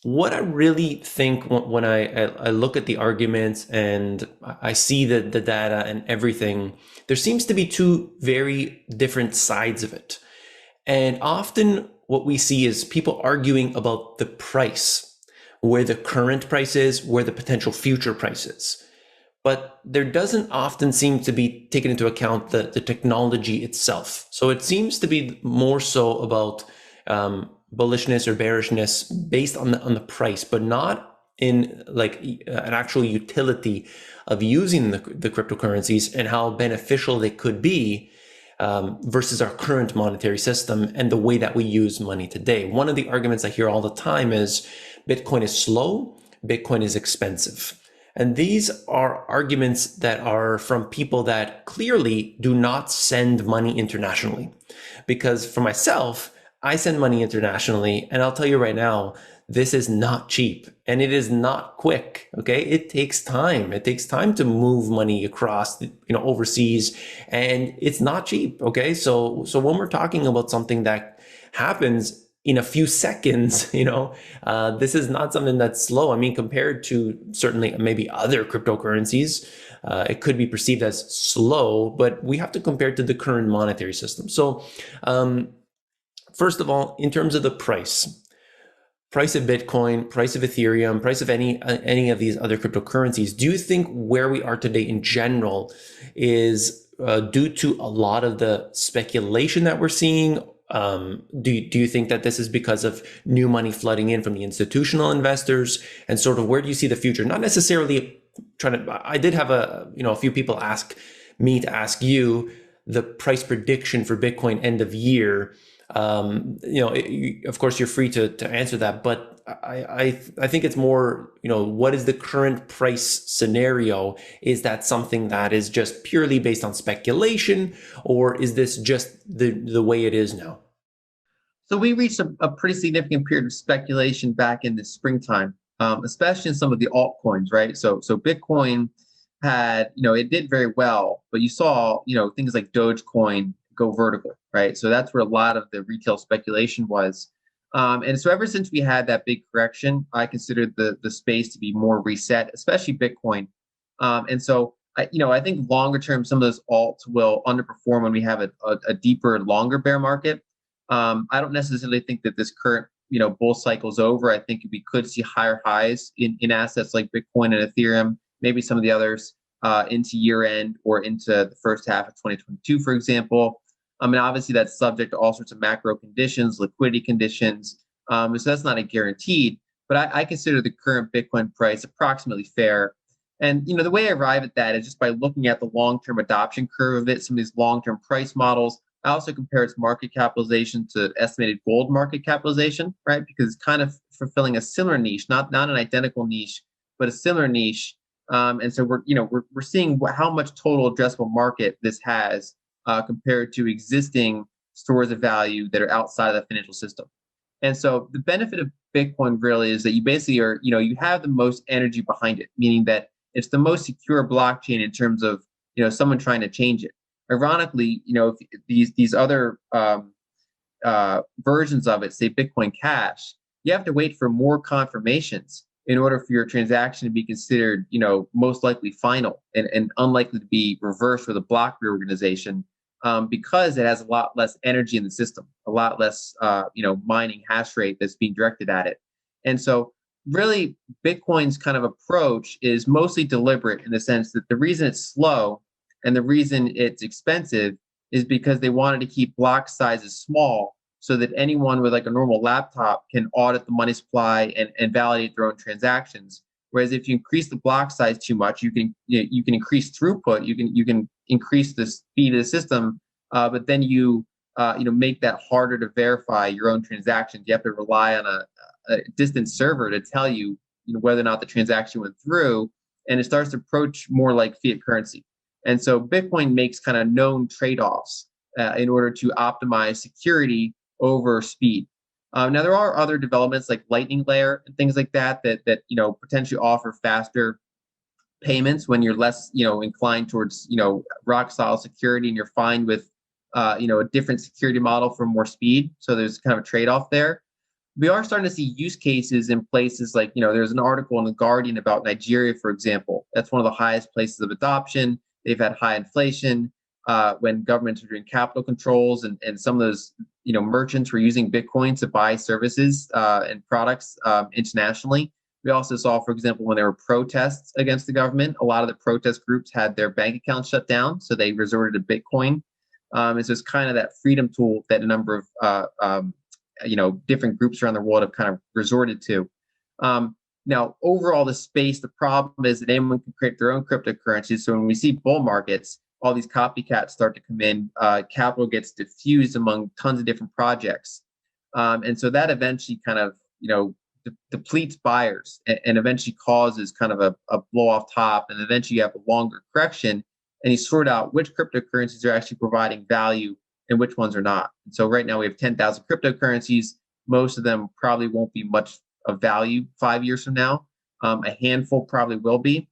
What I really think when I look at the arguments and I see the data and everything, there seems to be two very different sides of it. And often what we see is people arguing about the price, where the current price is, where the potential future price is. But there doesn't often seem to be taken into account the technology itself. So it seems to be more so about bullishness or bearishness based on the price, but not in like an actual utility of using the cryptocurrencies and how beneficial they could be versus our current monetary system and the way that we use money today. One of the arguments I hear all the time is Bitcoin is slow, Bitcoin is expensive. And these are arguments that are from people that clearly do not send money internationally. Because for myself, I send money internationally, and I'll tell you right now, this is not cheap and it is not quick. Okay. It takes time. It takes time to move money across, overseas, and it's not cheap. Okay. So when we're talking about something that happens in a few seconds, this is not something that's slow. I mean, compared to certainly maybe other cryptocurrencies, it could be perceived as slow, but we have to compare it to the current monetary system. So, first of all, in terms of the price of Bitcoin, price of Ethereum, price of any of these other cryptocurrencies, do you think where we are today in general is due to a lot of the speculation that we're seeing? Do you think that this is because of new money flooding in from the institutional investors, and sort of where do you see the future? Not necessarily trying to. I did have a few people ask me to ask you the price prediction for Bitcoin end of year. Of course, you're free to answer that, but I think it's more, what is the current price scenario? Is that something that is just purely based on speculation, or is this just the way it is now? So we reached a pretty significant period of speculation back in the springtime, especially in some of the altcoins, right? So Bitcoin had, it did very well, but you saw, things like Dogecoin go vertical, right? So that's where a lot of the retail speculation was. And so ever since we had that big correction, I considered the space to be more reset, especially Bitcoin. And so I think longer term, some of those alts will underperform when we have a deeper, longer bear market. I don't necessarily think that this current, bull cycle is over. I think we could see higher highs in assets like Bitcoin and Ethereum, maybe some of the others into year end or into the first half of 2022, for example. I mean, obviously that's subject to all sorts of macro conditions, liquidity conditions. So that's not a guaranteed, but I consider the current Bitcoin price approximately fair. And the way I arrive at that is just by looking at the long-term adoption curve of it, some of these long-term price models. I also compare its market capitalization to estimated gold market capitalization, right? Because it's kind of fulfilling a similar niche, not an identical niche, but a similar niche. And so we're seeing how much total addressable market this has compared to existing stores of value that are outside of the financial system. And so the benefit of Bitcoin really is that you basically are, you have the most energy behind it, meaning that it's the most secure blockchain in terms of, someone trying to change it. Ironically, if these other versions of it, say Bitcoin Cash, you have to wait for more confirmations in order for your transaction to be considered, most likely final and unlikely to be reversed with a block reorganization, because it has a lot less energy in the system, a lot less, mining hash rate that's being directed at it. And so really Bitcoin's kind of approach is mostly deliberate in the sense that the reason it's slow and the reason it's expensive is because they wanted to keep block sizes small so that anyone with like a normal laptop can audit the money supply and validate their own transactions. Whereas if you increase the block size too much, you can increase throughput, you can increase the speed of the system, but then you make that harder to verify your own transactions. You have to rely on a distant server to tell you, whether or not the transaction went through, and it starts to approach more like fiat currency. And so Bitcoin makes kind of known trade-offs in order to optimize security over speed. Now there are other developments like Lightning Layer and things like that potentially offer faster payments when you're less inclined towards rock solid security and you're fine with a different security model for more speed. So there's kind of a trade-off there. we are starting to see use cases in places like, there's an article in The Guardian about Nigeria, for example. That's one of the highest places of adoption. They've had high inflation when governments were doing capital controls, and some of those, merchants were using Bitcoin to buy services and products internationally. We also saw, for example, when there were protests against the government, a lot of the protest groups had their bank accounts shut down, so they resorted to Bitcoin. And so it's kind of that freedom tool that a number of different groups around the world have kind of resorted to. Now, overall, the space, the problem is that anyone can create their own cryptocurrencies. So when we see bull markets, all these copycats start to come in. Capital gets diffused among tons of different projects, and so that eventually kind of depletes buyers and eventually causes kind of a blow off top, and eventually you have a longer correction, and you sort out which cryptocurrencies are actually providing value and which ones are not. And so right now we have 10,000 cryptocurrencies. Most of them probably won't be much of value 5 years from now. A handful probably will be.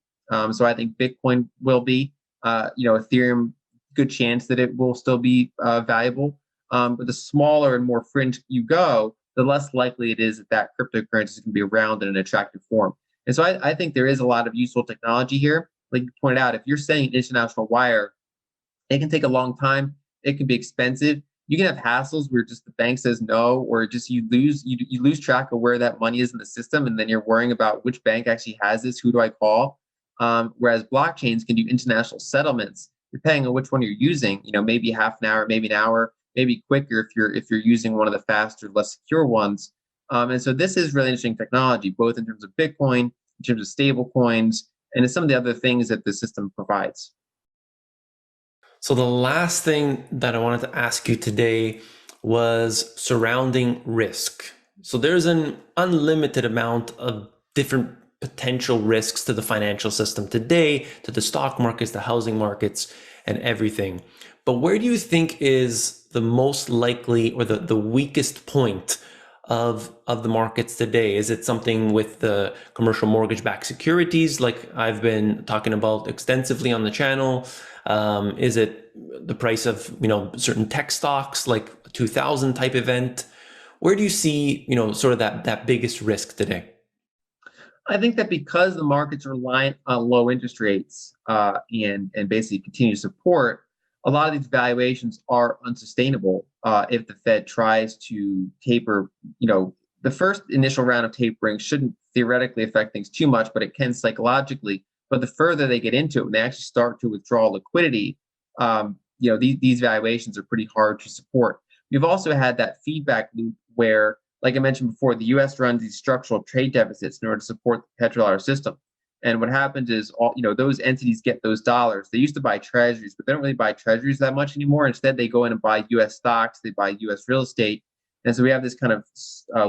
So I think Bitcoin will be. Ethereum, good chance that it will still be valuable. But the smaller and more fringe you go, the less likely it is that cryptocurrency is going to be around in an attractive form. And so I think there is a lot of useful technology here. Like you pointed out, if you're sending international wire, it can take a long time. It can be expensive. You can have hassles where just the bank says no, or just you lose track of where that money is in the system, and then you're worrying about which bank actually has this. Who do I call? Whereas blockchains can do international settlements depending on which one you're using. Maybe half an hour, maybe an hour, maybe quicker if you're using one of the faster, less secure ones. And so this is really interesting technology, both in terms of Bitcoin, in terms of stable coins, and in some of the other things that the system provides. So the last thing that I wanted to ask you today was surrounding risk. So there's an unlimited amount of different potential risks to the financial system today, to the stock markets, the housing markets, and everything. But where do you think is the most likely or the weakest point of the markets today? Is it something with the commercial mortgage-backed securities, like I've been talking about extensively on the channel? Is it the price of certain tech stocks, like a 2000 type event? Where do you see sort of that biggest risk today? I think that because the markets are reliant on low interest rates and basically continue support, a lot of these valuations are unsustainable if the Fed tries to taper. The first initial round of tapering shouldn't theoretically affect things too much, but it can psychologically. But the further they get into it, when they actually start to withdraw liquidity, these valuations are pretty hard to support. We've also had that feedback loop where, like I mentioned before, the U.S. runs these structural trade deficits in order to support the petrodollar system. And what happens is those entities get those dollars. They used to buy treasuries, but they don't really buy treasuries that much anymore. Instead, they go in and buy U.S. stocks, they buy U.S. real estate. And so we have this kind of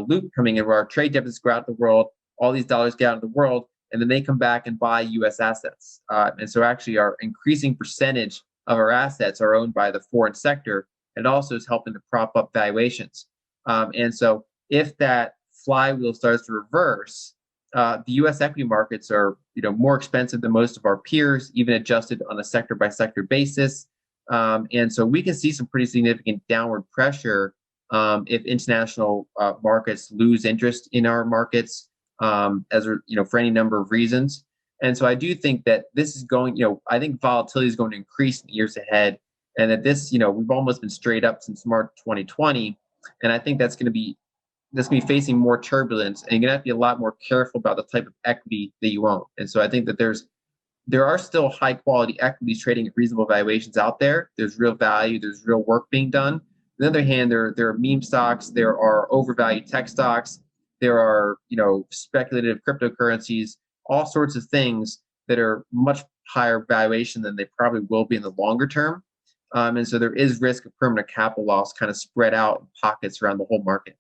loop coming in where our trade deficits go out in the world, all these dollars get out in the world, and then they come back and buy U.S. assets. And so actually our increasing percentage of our assets are owned by the foreign sector. It also is helping to prop up valuations. And so if that flywheel starts to reverse, the U.S. equity markets are more expensive than most of our peers, even adjusted on a sector by sector basis. And so we can see some pretty significant downward pressure if international markets lose interest in our markets for any number of reasons. And so I do think that this is going, I think volatility is going to increase in the years ahead, and that this, we've almost been straight up since March 2020, and I think that's going to be facing more turbulence, and you're going to have to be a lot more careful about the type of equity that you own. And so I think that there are still high quality equities trading at reasonable valuations out there. There's real value. There's real work being done. On the other hand, there are meme stocks. There are overvalued tech stocks. There are speculative cryptocurrencies, all sorts of things that are much higher valuation than they probably will be in the longer term. And so there is risk of permanent capital loss kind of spread out in pockets around the whole market.